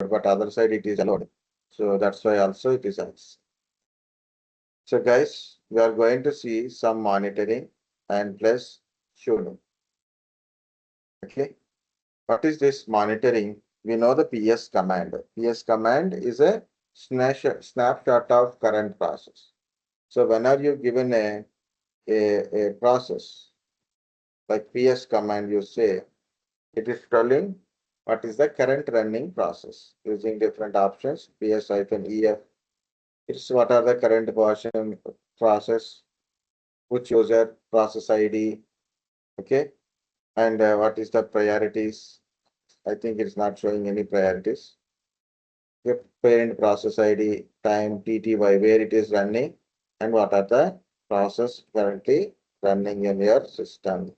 but other side it is allowed. So that's why also it is else. So guys, we are going to see some monitoring and plus sudo. Okay. What is this monitoring? We know the PS command. PS command is a snapshot of current process. So whenever you given a process like PS command, you say it is telling what is the current running process using different options. PS-EF. It's what are the current version process, which user, process ID, okay, and what is the priorities. I think it's not showing any priorities. The parent process ID, time, TTY, where it is running, and what are the process currently running in your system.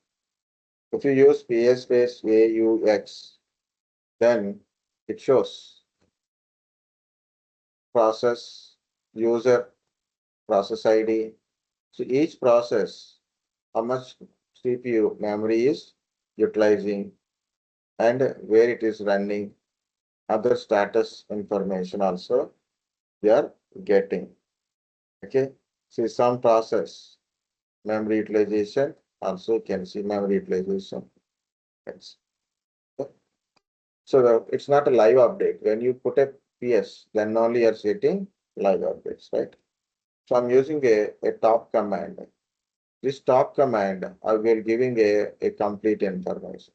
If you use PS space AUX, then it shows process, user, process ID. So each process, how much CPU memory is utilizing and where it is running, other status information also we are getting. Okay. See some process, memory utilization, also you can see memory utilization. Yes. So it's not a live update. When you put a PS, then only you are setting live updates, right? So I'm using a top command. This top command, I will giving a complete information.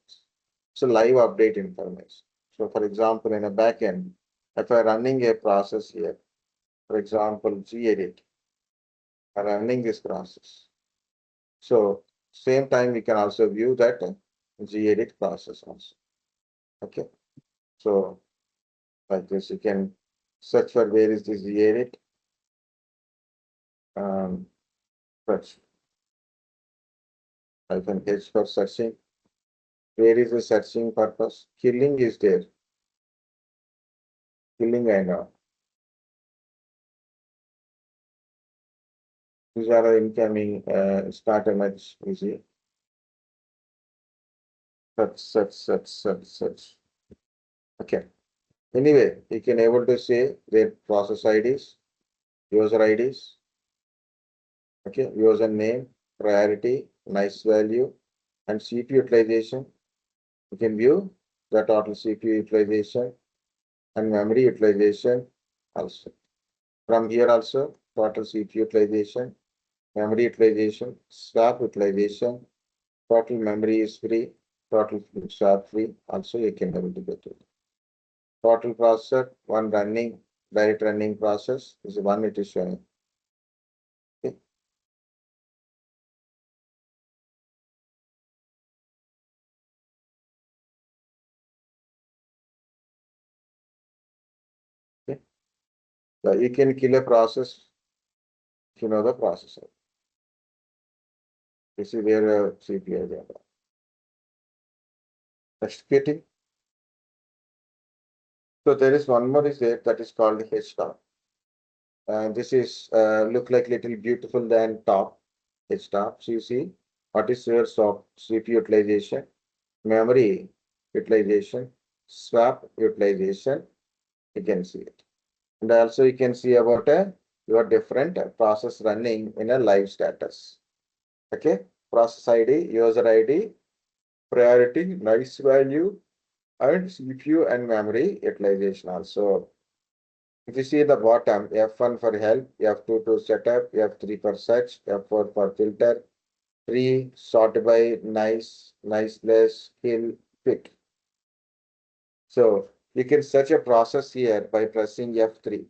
So live update information. So for example, in a backend, if I'm running a process here, for example, gedit, I'm running this process. So same time we can also view that gedit process also. Okay. So like this, you can search for where is this gedit. Search. I can H for searching. Where is the searching purpose? Killing is there. Killing I know. These are the incoming starter match easy. Search. Okay. Anyway, you can able to say their process IDs, user IDs, okay, user name, priority, nice value, and CPU utilization. You can view the total CPU utilization and memory utilization also. From here also, total CPU utilization, memory utilization, swap utilization, total memory is free, total swap free, also you can able to get it. Total processor, one running, direct running process is one it is showing. Okay. Okay. So you can kill a process if you know the processor. This is where CPU is. Executing. So there is one more is there that is called htop. This is look like little beautiful than top htop. So you see what is your CPU utilization, memory utilization, swap utilization. You can see it. And also you can see about your different process running in a live status. Okay, process ID, user ID, priority, nice value, and CPU and memory utilization also. If you see the bottom, F1 for help, F2 to setup, F3 for search, F4 for filter, 3 sort by nice, niceless, kill, pick. So you can search a process here by pressing F3.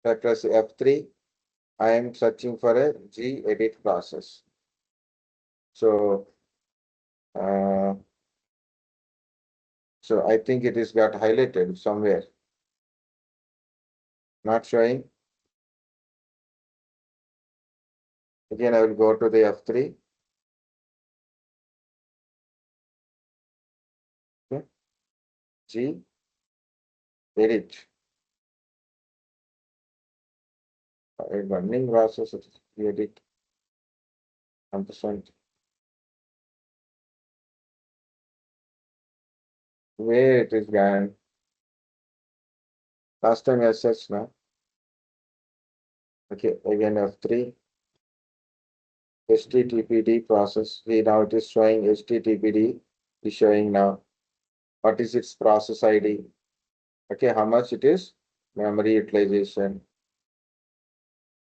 If I press F3, I am searching for a gedit process. So, so I think it is got highlighted somewhere. Not showing. Again, I will go to the F3. Okay. G edit. A running process edit. Ampersand. Where it is gone. Last time SS now. Okay, again F3. HTTPD process. See, now it is showing HTTPD is showing now. What is its process ID? Okay, how much it is? Memory utilization.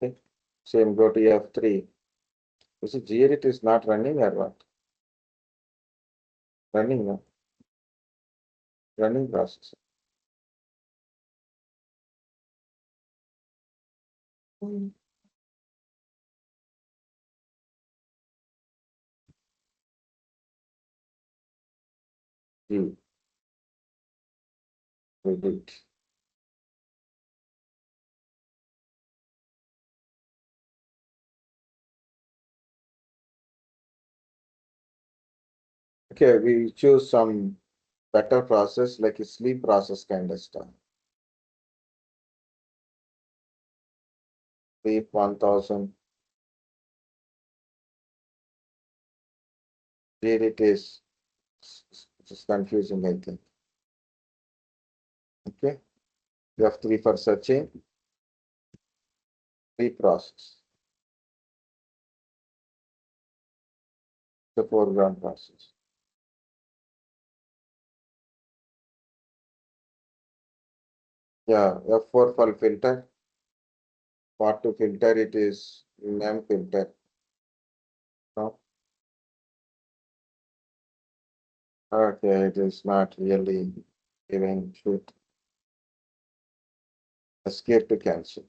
Okay. Same go to F3. Is it here it is not running or what? Running now. Running process. You repeat. Okay, we choose some better process like a sleep process kind of stuff. Sleep 1000. Here it is. It's confusing, I think. Okay. F3 for searching. Sleep process. The foreground process. Yeah, F4 for filter. What to filter it is name filter. No? Okay, it is not really giving truth. Escape to cancel.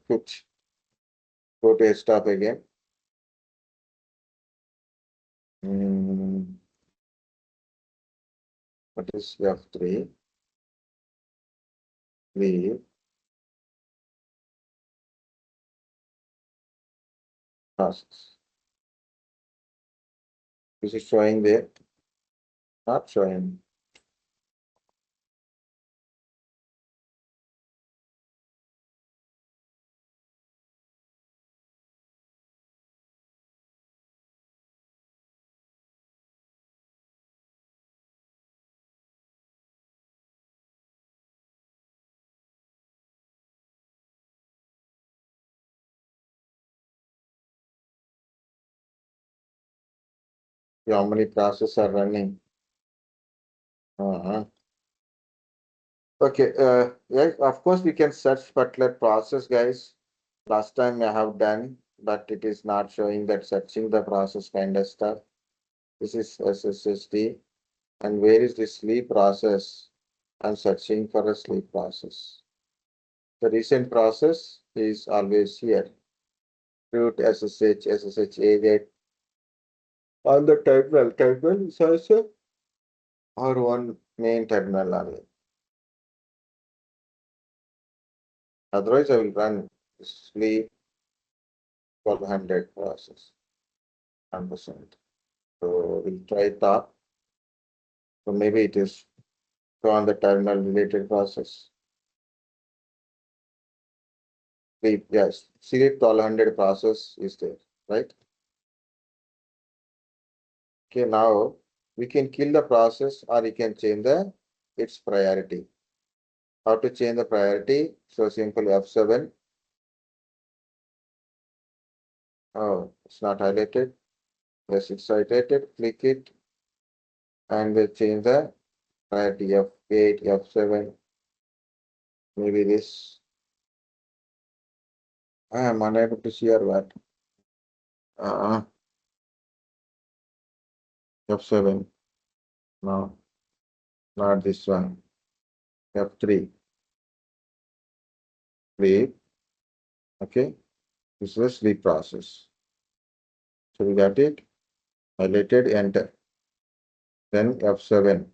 Quit. Go to stop again. What is F3? Leave process. Is it showing there? Not showing. How many processes are running? Uh-huh. Okay, yeah, of course we can search particular process, guys. Last time I have done, but it is not showing that searching the process kind of stuff. This is SSSD. And where is the sleep process? I'm searching for a sleep process. The recent process is always here. Root SSH A on the terminal. Terminal is also or one main terminal only. Otherwise, I will run sleep 1200 process 100%. So we'll try that. So maybe it is on the terminal related process. Sleep, yes, sleep 1200 process is there, right? Okay, now we can kill the process or you can change its priority. How to change the priority? So simple F7. Oh, it's not highlighted. Yes, it's highlighted. Click it and we'll change the priority F8, F7. Maybe this. I am unable to see or what. F7. No, not this one. F3. Sleep. Okay. This is the sleep process. So we got it. Highlighted, enter. Then F7.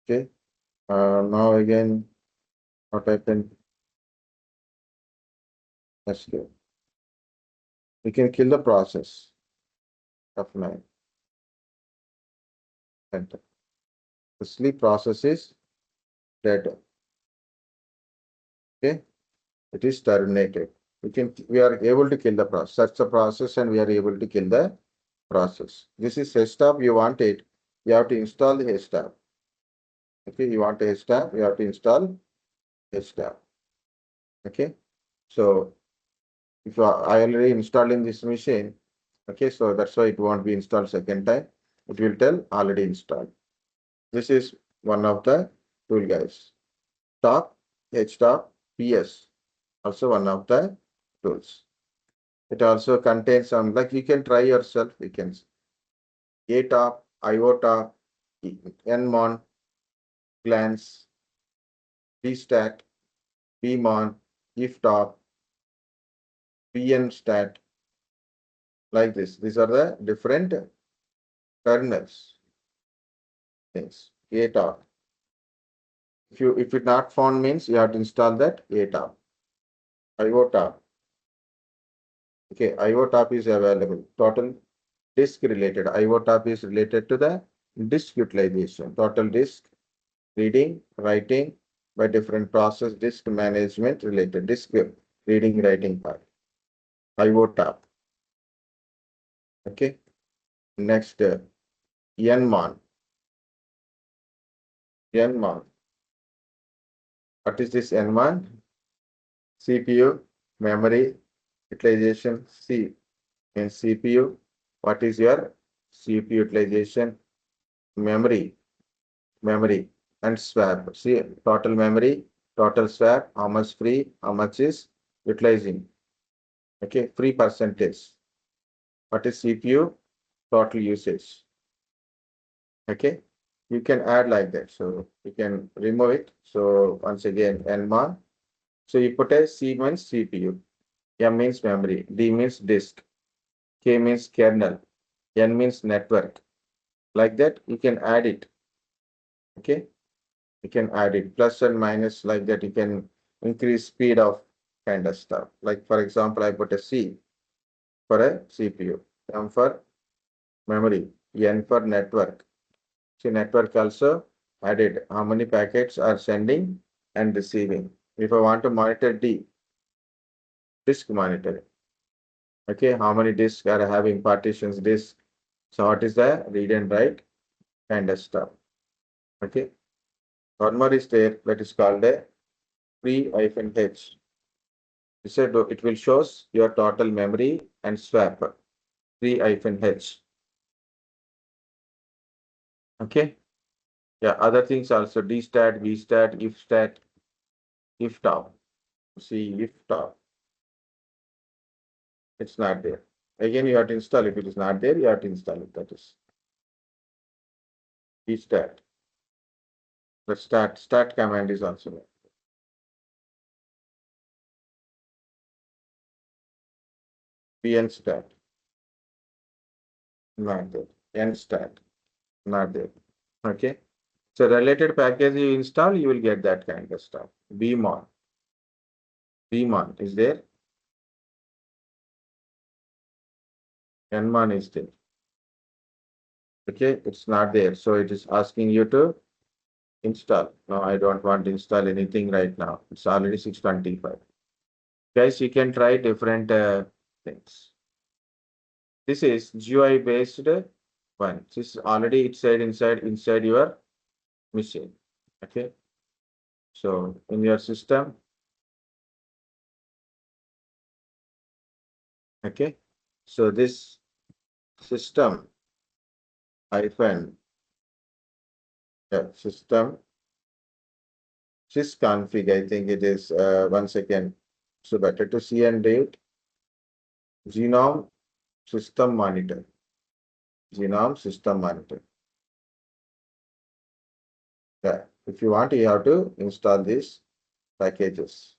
Okay. Now again, what happened? Escape. We can kill the process. F9. Enter. The sleep process is dead. Okay, it is terminated. We are able to kill the process. Search the process and we are able to kill the process. This is htop. You want it, you have to install the htop. Okay, you want a htop, you have to install htop. Okay, so if I already installed in this machine, okay, so that's why it won't be installed second time. It will tell already installed. This is one of the tool, guys. Top, htop, ps, also one of the tools. It also contains some, like you can try yourself. You can htop, iotop, nmon, glance, pstat, pmon, iftop, pnstat, like this. These are the different kernels things. htop. If it not found means you have to install that htop. iotop. Okay, iotop is available. Total disk related. iotop is related to the disk utilization. Total disk reading, writing by different process, disk management related, disk reading, writing part. iotop. Okay. Next, nmon. nmon. What is this nmon? CPU, memory, utilization. C in CPU. What is your CPU utilization? Memory, and swap. See, total memory, total swap, how much free, how much is utilizing. Okay, free percentage. What is CPU? Total usage. Okay, you can add like that. So you can remove it. So once again, nmon. So you put a C means CPU, M means memory, D means disk, K means kernel, N means network. Like that, you can add it. Okay, you can add it plus and minus like that. You can increase speed of kind of stuff. Like for example, I put a C for a CPU, M for memory, N for network. See, network also added how many packets are sending and receiving. If I want to monitor D, disk monitoring. Okay, how many disks are having partitions disk? So what is the read and write kind of stuff? Okay, one more is there that is called a free-h. You said it will shows your total memory and swap. Free-h. Okay, yeah, other things also dstat, vstat, ifstat, iftop. See, iftop. It's not there. Again, you have to install. If it is not there, you have to install it. That is vstat. The stat command is also there. pnstat. Not there. Nstat. Not there. Okay. So related package you install, you will get that kind of stuff. Bmon. Bmon is there. Nmon is there. Okay, it's not there. So it is asking you to install. No, I don't want to install anything right now. It's already 625. Guys, you can try different things. This is GUI based one. This is already it said inside your machine. Okay. So in your system, okay. So this system hyphen system sysconfig, I think it is once again. So better to see and date genome system monitor. Genome system monitor. Yeah. If you want, you have to install these packages.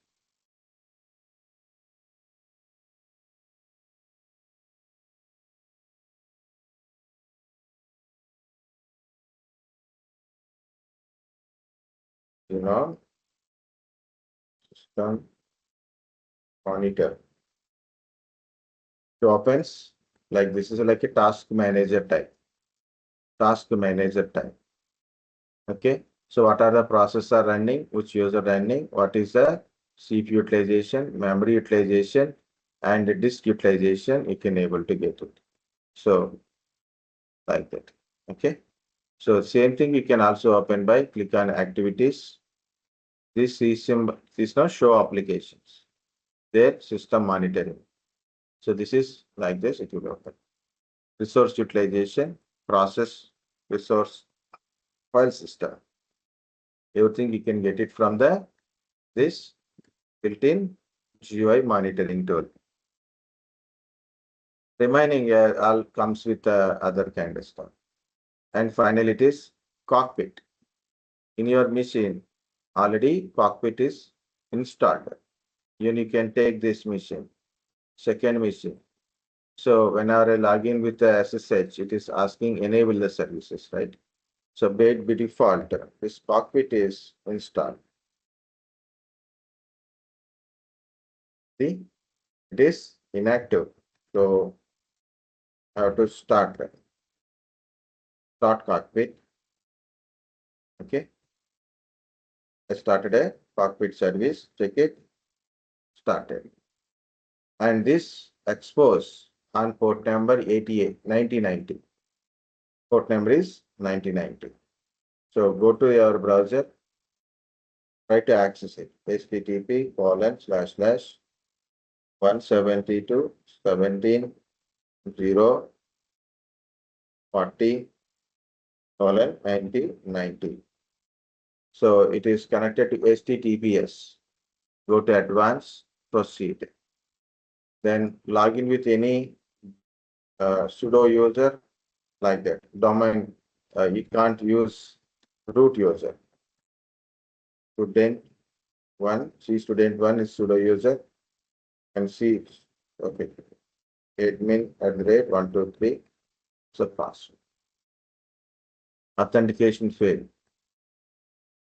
Genome system monitor. It opens like this is like a task manager type. Task manager type. Okay. So what are the processes are running, which user running, what is the CPU utilization, memory utilization, and disk utilization, you can able to get it. So like that. Okay. So same thing you can also open by click on activities. This is now show applications. Their system monitoring. So this is like this, it will open. Resource utilization, process, resource, file system. Everything you can get it from the this built-in GUI monitoring tool. Remaining all comes with other kind of stuff. And finally, it is cockpit. In your machine, already cockpit is installed. You can take this machine, second machine. So whenever I log in with the SSH, it is asking enable the services, right? So by default, this cockpit is installed. See, it is inactive. So I have to start cockpit. Okay. I started a cockpit service. Check it. Started. And this expose on port number 88, 9090. Port number is 9090. So go to your browser. Try to access it. http://172.17.0.40:9090. So it is connected to HTTPS. Go to advanced, proceed. Then log in with any sudo user like that. Domain, you can't use root user. Student 1, C student 1 is sudo user and C, okay, admin@123 is a password. Authentication failed.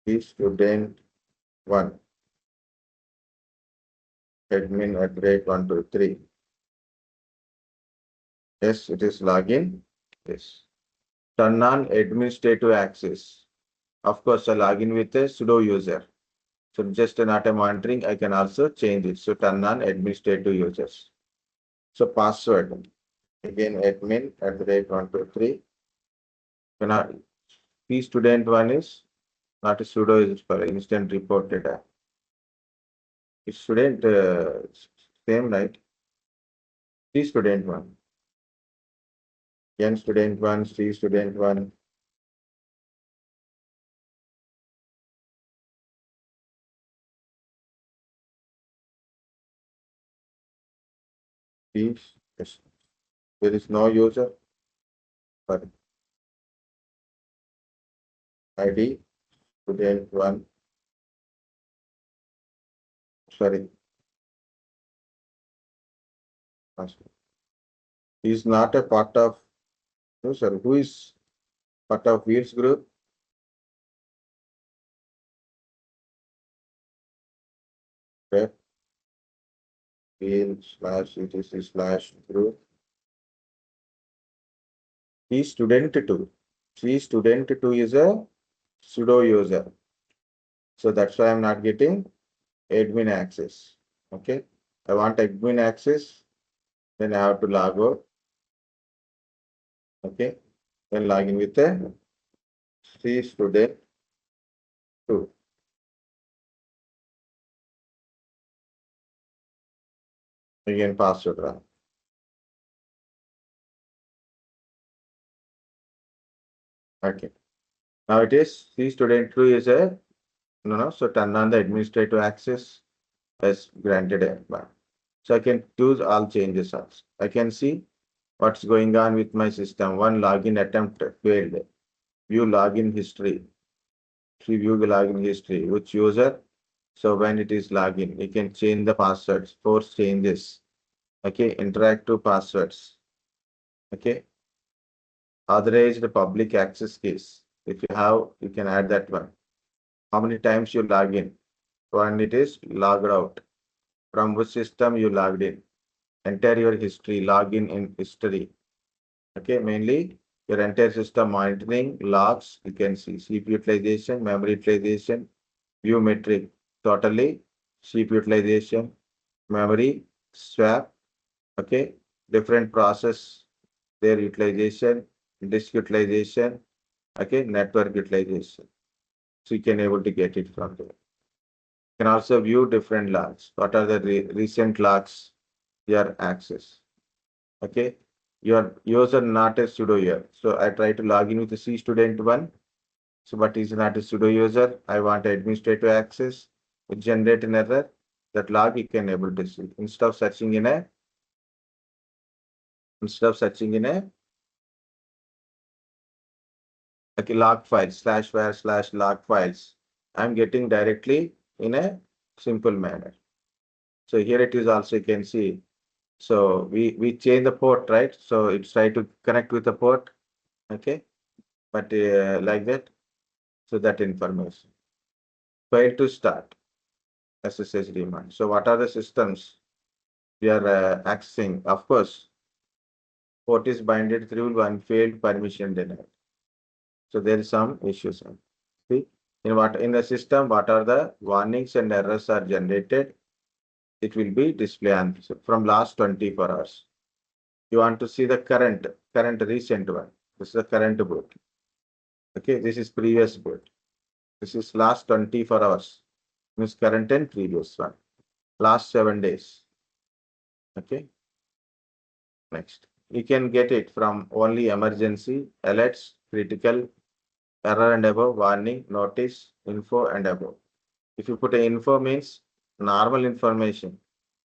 C student 1 admin@123. Yes, it is login. Yes. Turn on administrative access. Of course, I log in with a sudo user. So just not a monitoring, I can also change it. So turn on administrative users. So password, again admin@123. P student 1 is not a sudo, is for instant report data. It's student same, right? C student 1. N student 1, C student 1. P, yes. There is no user. But ID student 1. Sorry. He is not a part of, no sir, who is part of Wheels group? Okay. Wheel/etc/group. C student 2. C student 2 is a sudo user. So that's why I'm not getting admin access. Okay. I want admin access. Then I have to log out. Okay. Then log in with a C student 2. Again, password wrong. Okay. Now it is C student 2 is a no. So turn on the administrative access as granted a bar. So I can choose all changes also. I can see what's going on with my system. One login attempt failed. View login history. View login history. Which user? So when it is login, you can change the passwords. Force changes. Okay. Interactive passwords. Okay. Authorized public access keys. If you have, you can add that one. How many times you log in? When it is logged out. From which system you logged in? Enter your history, login in history. Okay, mainly your entire system monitoring logs, you can see CPU utilization, memory utilization, view metric, totally sheep utilization, memory, swap, okay, different process, their utilization, disk utilization, okay, network utilization. So you can able to get it from there. You can also view different logs. What are the recent logs your access? Okay, your user not a sudo here. So I try to log in with the C student one. So but is not a sudo user. I want administrative access. It generate an error. That log you can able to see instead of searching in a okay, log file /var/log files. I'm getting directly in a simple manner. So here it is also you can see. So we change the port, right? So it's try to connect with the port, okay? But like that, so that information. Fail to start SSH demand. So what are the systems we are accessing? Of course, port is binded through one failed permission denied. So there is some issues. See, in the system, what are the warnings and errors are generated? It will be display answer from last 24 hours. You want to see the current recent one. This is the current boot. Okay, this is previous boot. This is last 24 hours. Means current and previous one. Last 7 days. Okay. Next. You can get it from only emergency, alerts, critical, error and above, warning, notice, info and above. If you put a info means normal information,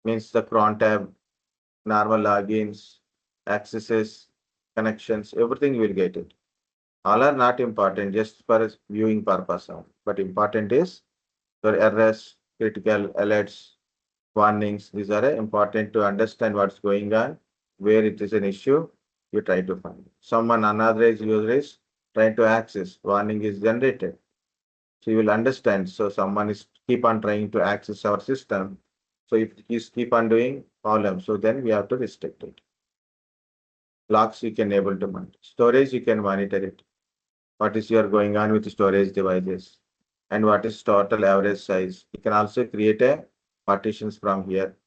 means the cron tab, normal logins, accesses, connections, everything you will get it. All are not important, just for viewing purpose. But important is your errors, critical alerts, warnings. These are important to understand what's going on, where it is an issue. You try to find. Someone unauthorized user is trying to access. Warning is generated. So you will understand. So someone is keep on trying to access our system. So if you keep on doing problem, so then we have to restrict it. Locks you can able to monitor. Storage you can monitor it. What is your going on with storage devices and what is total average size. You can also create a partitions from here.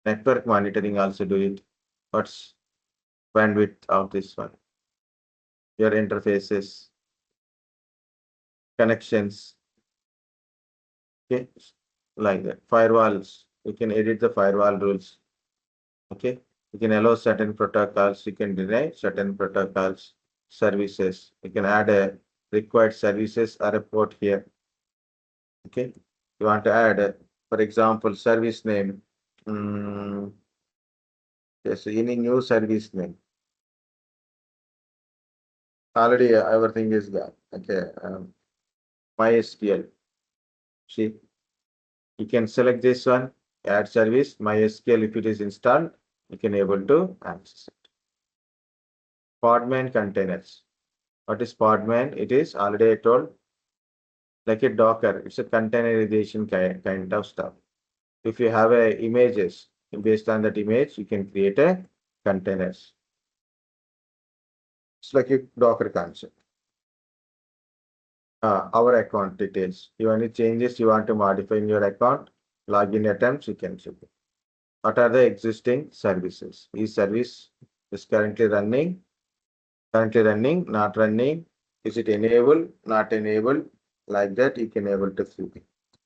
Network monitoring also do it. What's bandwidth of this one? Your interfaces, connections, okay, like that. Firewalls, you can edit the firewall rules. Okay, you can allow certain protocols, you can deny certain protocols, services. You can add a required services or a port here. Okay, you want to add, for example, service name. Yes, any new service name. Already everything is there. Okay, MySQL. See, you can select this one, add service, MySQL. If it is installed, you can able to access it. Podman containers. What is Podman? It is already I told like a Docker. It's a containerization kind of stuff. If you have a images, based on that image, you can create a containers. It's like a Docker concept. Our account details. You any changes you want to modify in your account, login attempts, you can check it. What are the existing services? Each service is currently running, not running. Is it enabled, not enabled? Like that, you can able to see.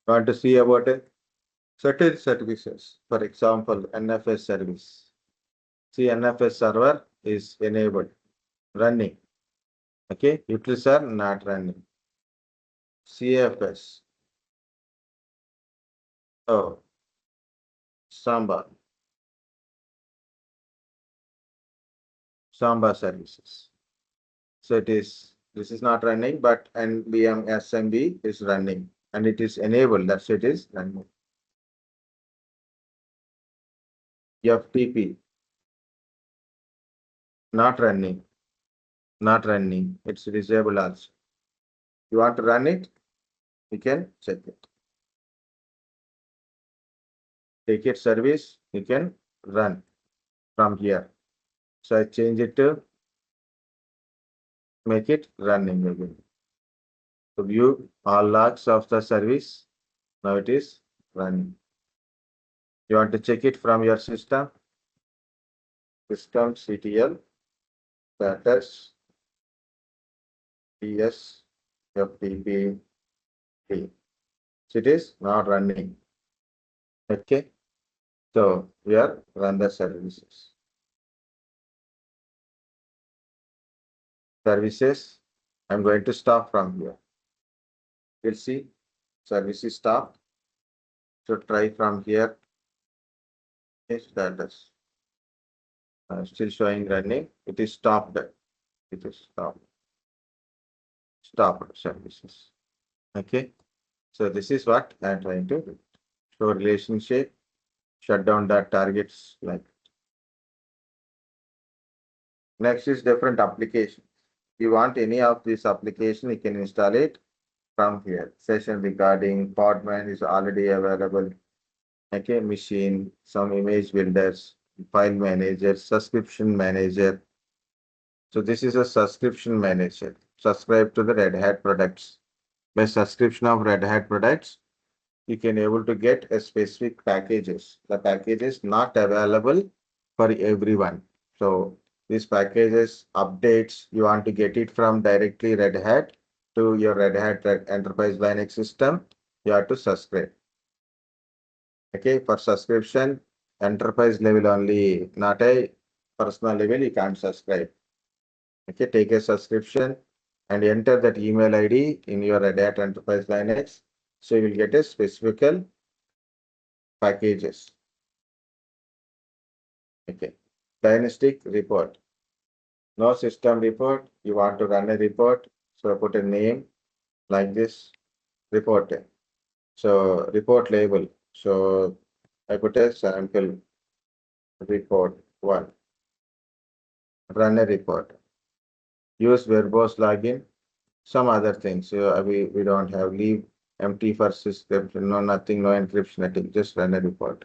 Want to see about it? Certain services, for example, NFS service. See, NFS server is enabled, running. Okay, utils are not running. CFS. Oh, Samba. Samba services. So this is not running, but NBM SMB is running and it is enabled. That's it is running. FTP not running, not running. It's disabled also. You want to run it? You can check it. Take it service. You can run from here. So I change it to make it running again. So view all logs of the service. Now it is running. You want to check it from your systemctl status ts ftp. So it is not running. Okay. So we are run the services. Services. I'm going to stop from here. You'll see services stop. So try from here. Okay, status. Still showing running. It is stopped. It is stopped. Stopped services. Okay. So this is what I'm trying to do. Show relationship. Shut down that targets like. Next is different application. You want any of this application, you can install it from here. Session recording, Podman is already available. Okay, machine, some image builders, file manager, subscription manager. So this is a subscription manager. Subscribe to the Red Hat products. By subscription of Red Hat products, you can able to get a specific packages. The package is not available for everyone. So these packages updates, you want to get it from directly Red Hat to your Red Hat Enterprise Linux system, you have to subscribe. Okay, for subscription, enterprise level only, not a personal level, you can't subscribe. Okay, take a subscription and enter that email ID in your Red Hat Enterprise Linux. So you will get a specific packages. Okay. Diagnostic report. No system report. You want to run a report. So put a name like this. Report. So report label. So I put a sample report 1. Run a report. Use verbose login. Some other things. So we don't have leave empty for system. No nothing. No encryption. Nothing. Just run a report.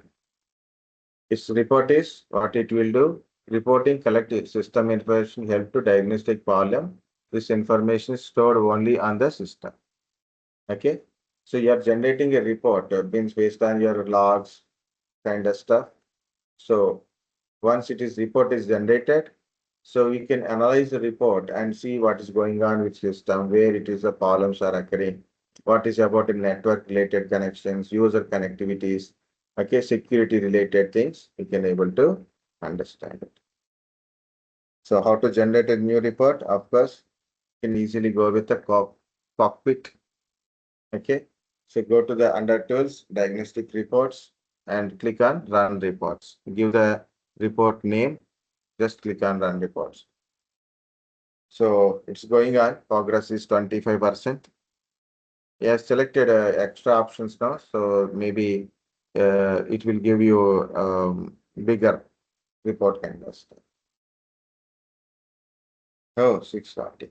Its report is what it will do. Reporting collect system information help to diagnostic problem. This information is stored only on the system. Okay. So you are generating a report means based on your logs kind of stuff. So once report is generated, so we can analyze the report and see what is going on with system, where it is the problems are occurring, what is about the network related connections, user connectivities, okay, security related things, we can able to understand it. So how to generate a new report? Of course, you can easily go with the cockpit. Okay. So go to the under tools, diagnostic reports, and click on run reports. Give the report name, just click on run reports. So it's going on, progress is 25%. Yeah, selected extra options now, so maybe it will give you bigger report kind of stuff. Oh, 640.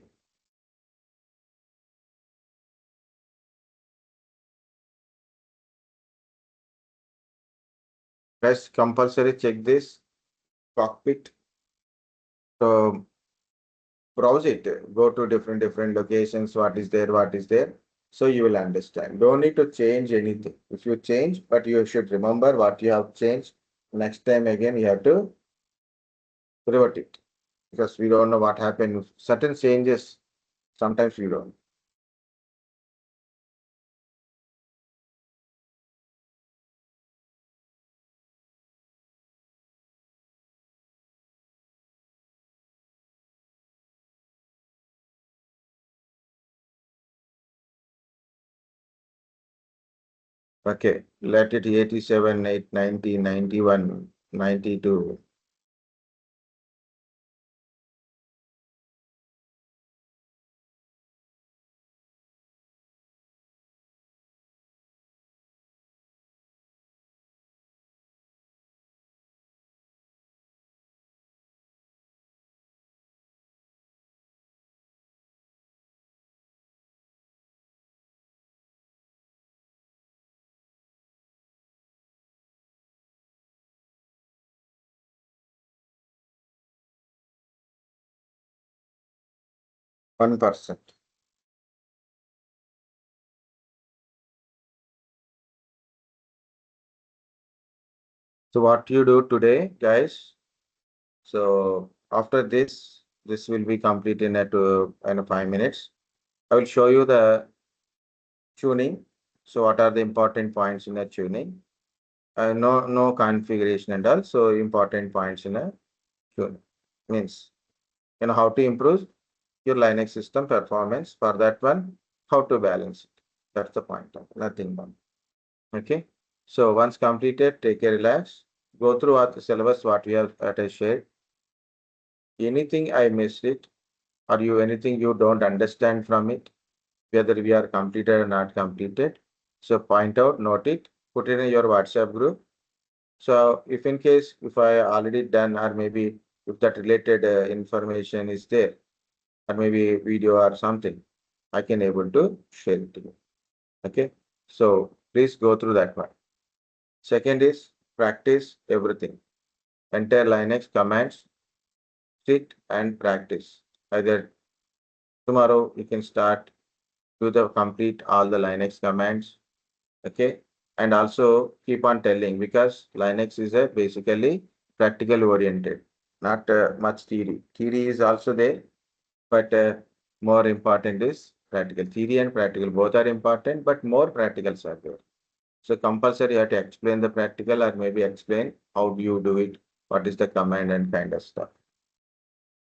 Guys, compulsory check this cockpit. So browse it, go to different locations, what is there. So you will understand. Don't need to change anything. If you change, but you should remember what you have changed. Next time again, you have to revert it because we don't know what happened. Certain changes, sometimes we don't. Okay, let it 87, 8, 90, 91, 92. One percent. So what you do today, guys? So after this will be complete in 5 minutes. I will show you the tuning. So what are the important points in the tuning? No configuration and all. So important points in a tuning means how to improve your Linux system performance. For that one, how to balance it. That's the point. Nothing more. Okay. So once completed, take a relax. Go through what the syllabus what we have shared. Anything I missed it, or you anything you don't understand from it, whether we are completed or not completed. So point out, note it, put it in your WhatsApp group. So if in case if I already done or maybe if that related information is there or maybe video or something, I can able to share it to you. Okay. So please go through that one. Second is practice everything. Entire Linux commands, sit and practice. Either tomorrow you can start do the complete all the Linux commands. Okay. And also keep on telling because Linux is a basically practical oriented, not much theory. Theory is also there, but more important is practical. Theory and practical both are important, but more practicals are there. So compulsory you have to explain the practical or maybe explain how do you do it, what is the command and kind of stuff.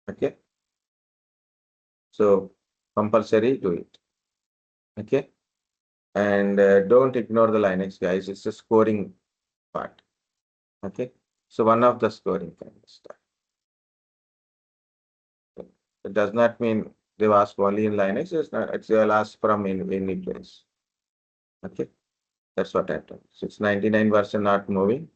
Okay. So compulsory do it. Okay. And don't ignore the Linux guys. It's a scoring part. Okay. So one of the scoring kind of stuff. It does not mean they ask only in Linux. It's not, it's they'll ask from in any place. Okay. That's what I told. So it's 99% not moving.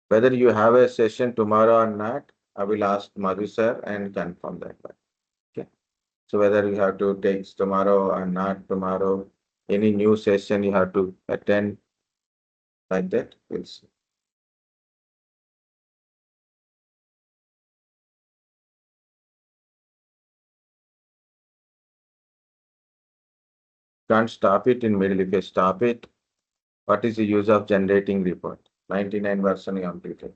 Whether you have a session tomorrow or not, I will ask Madhu sir and confirm that one. Okay. So whether you have to take tomorrow or not tomorrow, any new session you have to attend like that, we'll see. Can't stop it in middle. If you stop it, what is the use of generating report? 99% completed.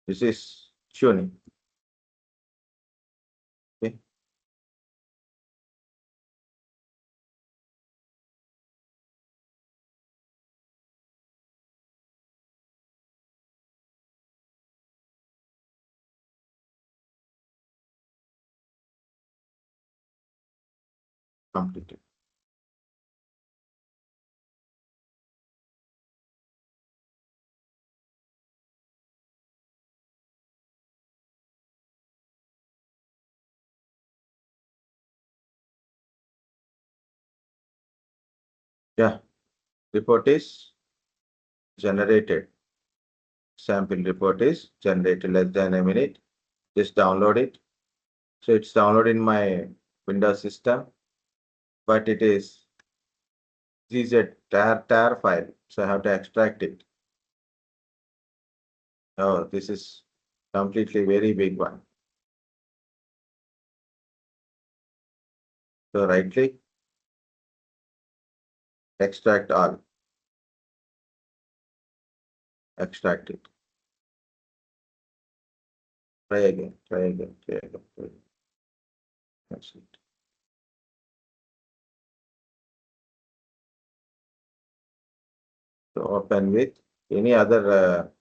This is tuning. Okay. Completed. Yeah. Report is generated. Sample report is generated less than a minute. Just download it. So it's downloaded in my Windows system, but this is a tar file. So I have to extract it. Oh, this is completely very big one. So right click, extract all, extract it. Try again, try again, try again, try again. That's it. So open with any other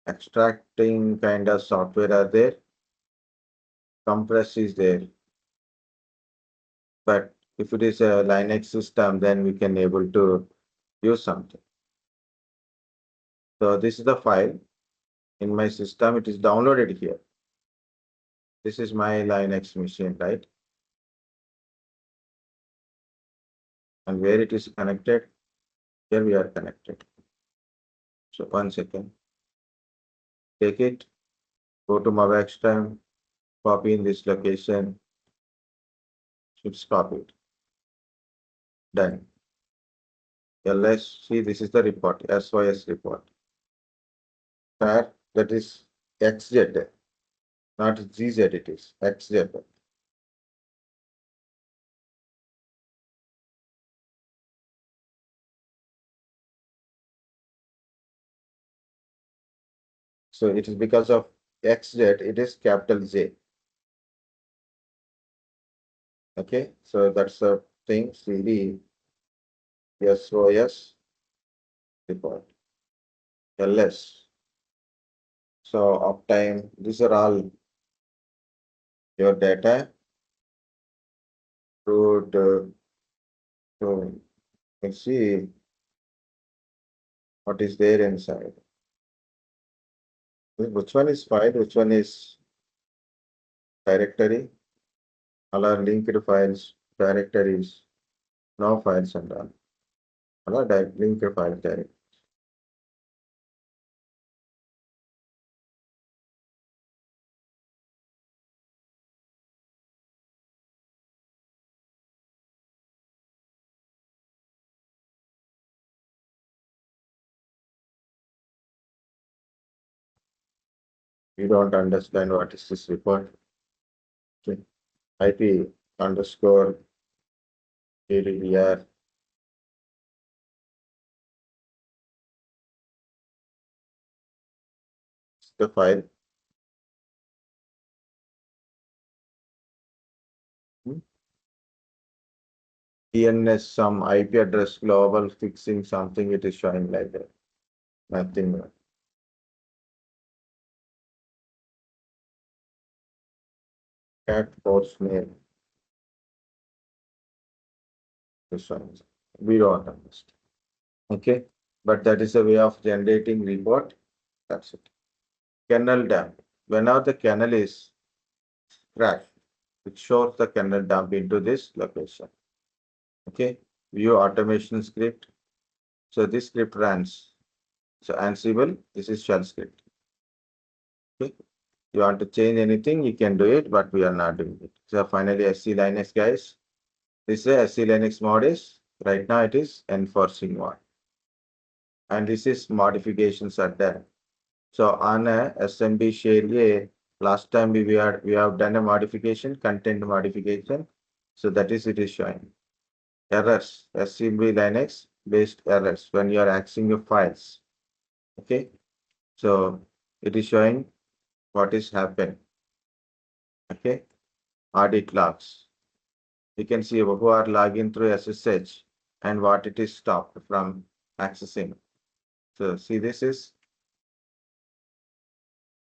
extracting kind of software are there. Compress is there. But if it is a Linux system, then we can able to use something. So this is the file in my system. It is downloaded here. This is my Linux machine, right? And where it is connected, here we are connected. So 1 second. Take it, go to Mavax time, copy in this location, it's copied. Done. LS, see this is the report, SYS report. Where that is XZ, not GZ, it is XZ. So it is because of XZ, it is capital Z. Okay, so that's the thing, CD, SOS report, LS. So uptime, these are all your data. Root, so you can see what is there inside. Which one is file, which one is directory? All are linked files, directories, no files and all. All are linked files direct. You don't understand what is this report. Okay. IP underscore ADDR. The file. DNS, some IP address global fixing something, it is showing like that. Nothing. Cat force name. This one. We don't understand. Okay. But that is a way of generating report. That's it. Kernel dump. Whenever the kernel is crashed, it shows the kernel dump into this location. Okay. View automation script. So this script runs. So Ansible, this is shell script. Okay. You want to change anything, you can do it, but we are not doing it. So finally, SC Linux, guys. This is SC Linux mode is right now it is enforcing mode. And this is modifications are done. So on a SMB share A, last time we have done a modification, content modification. So that is it is showing. Errors, SMB Linux based errors when you are accessing your files. Okay. So it is showing what is happened. Okay. Audit logs. You can see who are logging through SSH and what it is stopped from accessing. So see, this is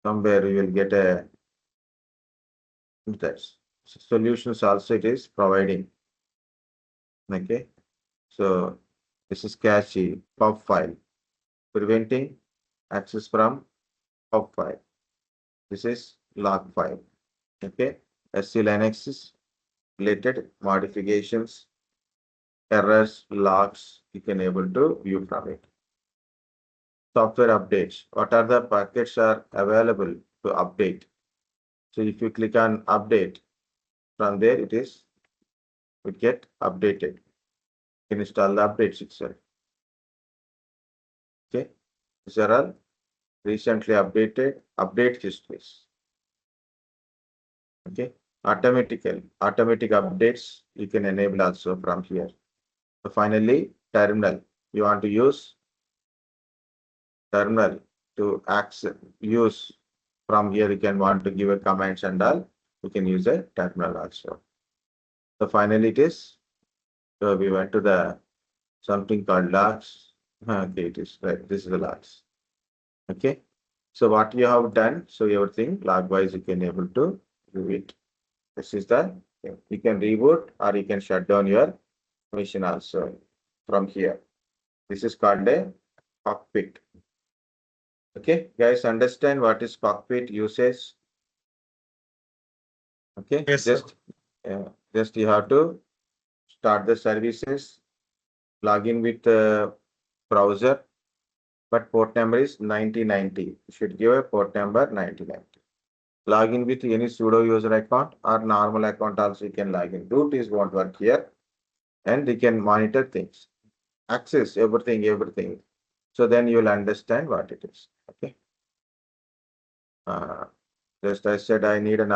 somewhere you will get a solutions also it is providing. Okay. So this is cache pub file, preventing access from pub file. This is log file. Okay. SC Linux is related modifications, errors, logs, you can able to view from it. Software updates. What are the packets are available to update? So if you click on update, from there it is would get updated. You can install the updates itself. Okay. These are all recently updated update histories. Okay. Automatic updates you can enable also from here. So finally, terminal. You want to use terminal to access use from here. You can want to give a commands and all. You can use a terminal also. So finally, it is. So we went to the something called logs. Okay, it is right. This is the logs. Okay. So what you have done, so everything log wise you can able to do it. This is the you can reboot or you can shut down your machine also from here. This is called a cockpit. Okay, guys, understand what is cockpit uses? Okay, Yes, just you have to start the services. log in with browser, but port number is 9090. You should give a port number 9090. Log in with any sudo user account or normal account also you can log in. Root is won't work here, and you can monitor things, access everything. So then you will understand what it is. Okay. Just I said I need an